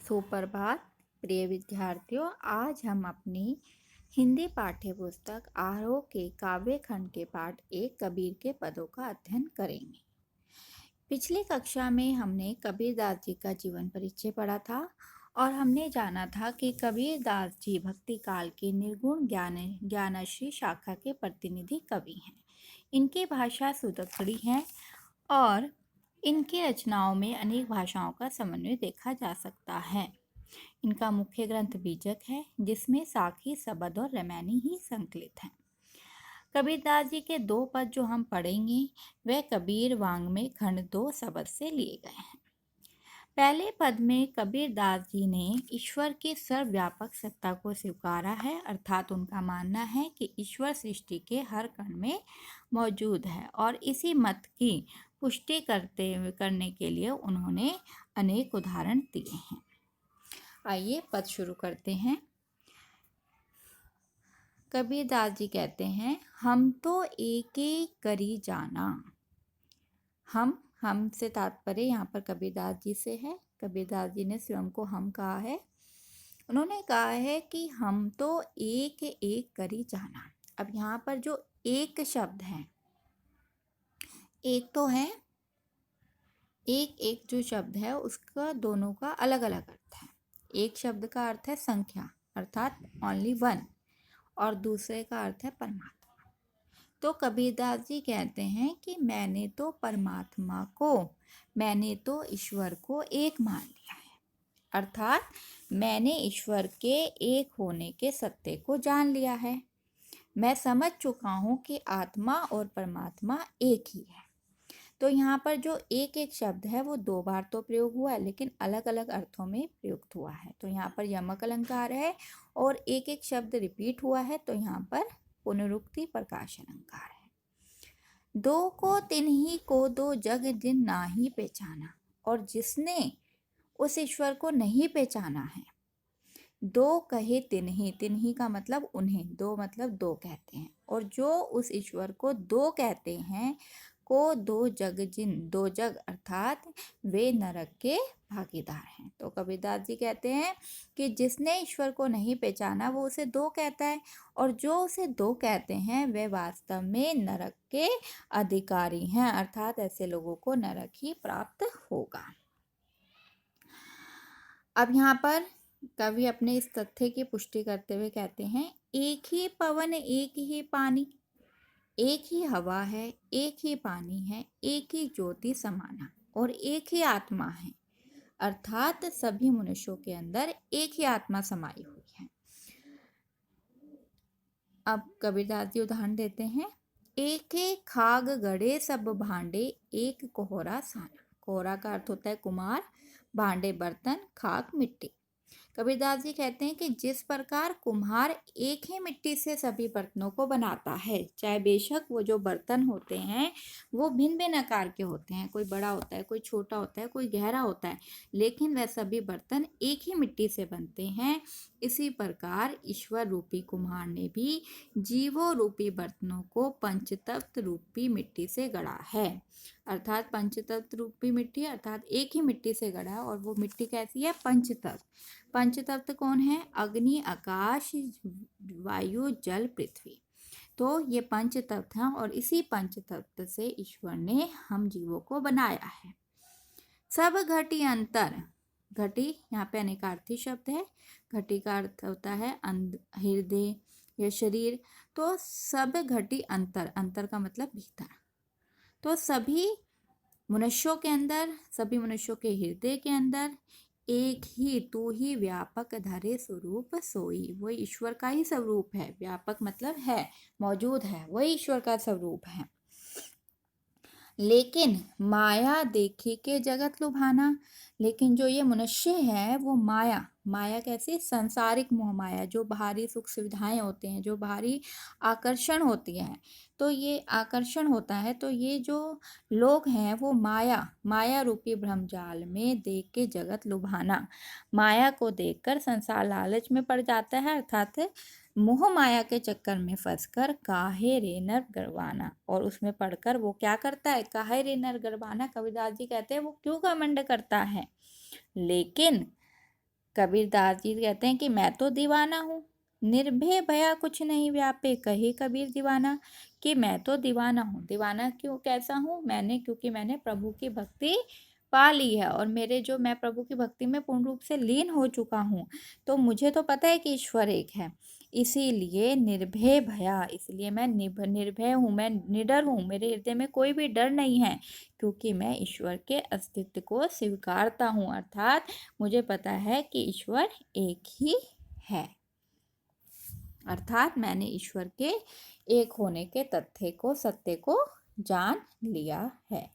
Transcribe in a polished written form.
सुप्रभात प्रिय विद्यार्थियों। आज हम अपनी हिंदी पाठ्य पुस्तक आरोह के काव्य खंड के पाठ 1 कबीर के पदों का अध्ययन करेंगे। पिछली कक्षा में हमने कबीरदास जी का जीवन परिचय पढ़ा था और हमने जाना था कि कबीरदास जी भक्ति काल के निर्गुण ज्ञानश्री शाखा के प्रतिनिधि कवि हैं। इनकी भाषा सुदखड़ी है और इनकी रचनाओं में अनेक भाषाओं का समन्वय देखा जा सकता है। इनका मुख्य ग्रंथ बीजक है, जिसमें साखी, सबद और रामायणी ही संकलित हैं। कबीरदास जी के 2 पद जो हम पढ़ेंगे वह कबीर वांग्मय खंड 2 सबद से लिए गए हैं। पहले पद में कबीरदास जी ने ईश्वर की सर्वव्यापक सत्ता को स्वीकारा है, अर्थात उनका मानना है कि ईश्वर सृष्टि के हर कण में मौजूद है और इसी मत की पुष्टि करने के लिए उन्होंने अनेक उदाहरण दिए हैं। आइए पद शुरू करते हैं। कबीरदास जी कहते हैं, हम तो एक एक करी जाना। हम से तात्पर्य यहाँ पर कबीरदास जी से है। कबीरदास जी ने स्वयं को हम कहा है। उन्होंने कहा है कि हम तो एक एक करी जाना। अब यहाँ पर जो एक शब्द है, एक तो है, एक जो शब्द है उसका दोनों का अलग अलग अर्थ है। एक शब्द का अर्थ है संख्या, अर्थात ओनली वन, और दूसरे का अर्थ है परमात्मा। तो कबीरदास जी कहते हैं कि मैंने तो परमात्मा को, मैंने तो ईश्वर को एक मान लिया है, अर्थात मैंने ईश्वर के एक होने के सत्य को जान लिया है। मैं समझ चुका हूँ कि आत्मा और परमात्मा एक ही है। तो यहाँ पर जो एक एक शब्द है वो 2 बार तो प्रयोग हुआ है, लेकिन अलग अलग अर्थों में प्रयुक्त हुआ है। तो यहाँ पर यमक अलंकार है और एक एक शब्द रिपीट हुआ है, तो यहाँ पर पुनरुक्ति प्रकाश अलंकार है। 2 को तिन्ही को 2 जग जिन नाही पहचाना, और जिसने उस ईश्वर को नहीं पहचाना है। 2 कहे तिन्ही, तिन्ही का मतलब उन्हें, 2 मतलब 2 कहते हैं, और जो उस ईश्वर को 2 कहते हैं को 2 जग जिन, 2 जग अर्थात वे नरक के भागीदार हैं। तो कबीरदास जी कहते हैं कि जिसने ईश्वर को नहीं पहचाना वो उसे 2 कहता है, और जो उसे 2 कहते हैं वे वास्तव में नरक के अधिकारी हैं, अर्थात ऐसे लोगों को नरक ही प्राप्त होगा। अब यहाँ पर कवि अपने इस तथ्य की पुष्टि करते हुए कहते हैं, एक ही पवन एक ही पानी, एक ही हवा है, एक ही पानी है, एक ही ज्योति समाना, और एक ही आत्मा है, अर्थात सभी मनुष्यों के अंदर एक ही आत्मा समाई हुई है। अब कबीरदास जी उदाहरण देते हैं, एक एक खाग गड़े सब भांडे, एक कोहरा साना। कोहरा का अर्थ होता है कुम्हार, भांडे बर्तन, खाक मिट्टी। कबीरदास जी कहते हैं कि जिस प्रकार कुम्हार एक ही मिट्टी से सभी बर्तनों को बनाता है, चाहे बेशक वो जो बर्तन होते हैं वो भिन्न भिन्न आकार के होते हैं, कोई बड़ा होता है, कोई छोटा होता है, कोई गहरा होता है, लेकिन वह सभी बर्तन एक ही मिट्टी से बनते हैं। इसी प्रकार ईश्वर रूपी कुम्हार ने भी जीवो रूपी बर्तनों को पंचतत्व रूपी मिट्टी से गढ़ा है, अर्थात पंचतत्व रूपी मिट्टी अर्थात एक ही मिट्टी से गढ़ा है, और वो मिट्टी कैसी है? पंचतत्व। पंचतत्व कौन है? अग्नि, आकाश, वायु, जल, पृथ्वी। तो ये पंचतत्व हैं, और इसी पंचतत्व से ईश्वर ने हम जीवों को बनाया है। सब घटी अंतर, घटी यहाँ पे अनेकार्थी शब्द है। घटी का अर्थ होता है हृदय या शरीर। तो सब घटी अंतर, अंतर का मतलब भीतर। तो सभी मनुष्यों के अंदर, सभी मनुष्यों के हृदय के अंदर एक ही तू ही व्यापक धरे स्वरूप सोई, वही ईश्वर का ही स्वरूप है। व्यापक मतलब है, मौजूद है, वही ईश्वर का स्वरूप है। लेकिन माया देखी के जगत लुभाना, लेकिन जो ये मनुष्य है वो माया, माया कैसे? सांसारिक मोह माया, जो बाहरी सुख सुविधाएं होते हैं, जो बाहरी आकर्षण होती है, तो ये आकर्षण होता है, तो ये जो लोग हैं वो माया रूपी ब्रह्मजाल में देख के जगत लुभाना, माया को देखकर संसार लालच में पड़ जाता है, अर्थात मोह माया के चक्कर में फंसकर काहे रे नर गरवाना, और उसमें पढ़कर वो क्या करता है? काहे रे नर गरवाना। कबीरदास जी कहते हैं वो क्यों घमंड करता है? लेकिन कबीरदास जी कहते हैं कि मैं तो दीवाना हूँ, निर्भय भया कुछ नहीं व्यापे, कहे कबीर दीवाना, कि मैं तो दीवाना हूँ। दीवाना क्यों कैसा हूँ? क्योंकि मैंने प्रभु की भक्ति पा ली है और मैं प्रभु की भक्ति में पूर्ण रूप से लीन हो चुका हूँ। तो मुझे तो पता है कि ईश्वर एक है, इसीलिए निर्भय भया, इसलिए मैं निर्भय हूँ, मैं निडर हूँ, मेरे हृदय में कोई भी डर नहीं है, क्योंकि मैं ईश्वर के अस्तित्व को स्वीकारता हूँ। अर्थात मुझे पता है कि ईश्वर एक ही है। अर्थात मैंने ईश्वर के एक होने के सत्य को जान लिया है।